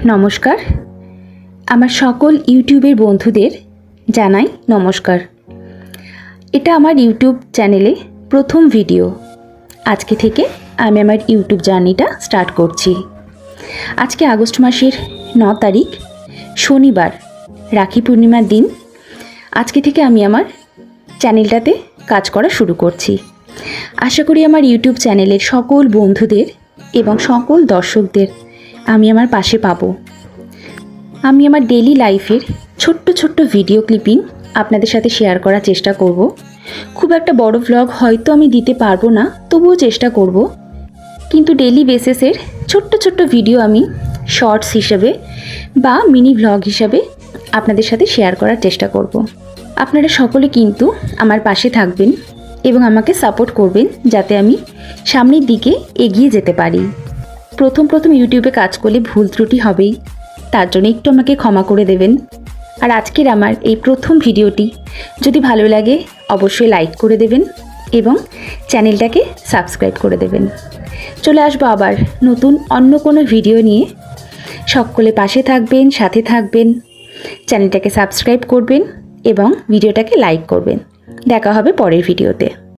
নমস্কার। আমার সকল ইউটিউবের বন্ধুদের জানাই নমস্কার। এটা আমার ইউটিউব চ্যানেলে প্রথম ভিডিও। আজকে থেকে আমি আমার ইউটিউব জার্নিটা স্টার্ট করছি। আজকে আগস্ট মাসের 9 তারিখ শনিবার, রাখি পূর্ণিমার দিন। আজকে থেকে আমি আমার চ্যানেলটাতে কাজ করা শুরু করছি। আশা করি আমার ইউটিউব চ্যানেলের সকল বন্ধুদের এবং সকল দর্শকদের আমি আমার পাশে পাবো। আমি আমার ডেইলি লাইফের ছোট্ট ছোট্ট ভিডিও ক্লিপিং আপনাদের সাথে শেয়ার করার চেষ্টা করব। খুব একটা বড় ভ্লগ হয়তো আমি দিতে পারবো না, তবুও চেষ্টা করব। কিন্তু ডেইলি বেসিসের ছোট্ট ছোট্ট ভিডিও আমি শর্টস হিসেবে বা মিনি ভ্লগ হিসাবে আপনাদের সাথে শেয়ার করার চেষ্টা করব। আপনারা সকলে কিন্তু আমার পাশে থাকবেন এবং আমাকে সাপোর্ট করবেন, যাতে আমি সামনের দিকে এগিয়ে যেতে পারি। প্রথম ইউটিউবে কাজ করলে ভুল ত্রুটি হবেই, তার জন্য একটু আমাকে ক্ষমা করে দেবেন। আর আজকের আমার এই প্রথম ভিডিওটি যদি ভালো লাগে অবশ্যই লাইক করে দেবেন এবং চ্যানেলটাকে সাবস্ক্রাইব করে দেবেন। চলে আসবো আবার নতুন অন্য কোনো ভিডিও নিয়ে। সকলে পাশে থাকবেন, সাথে থাকবেন, চ্যানেলটাকে সাবস্ক্রাইব করবেন এবং ভিডিওটাকে লাইক করবেন। দেখা হবে পরের ভিডিওতে।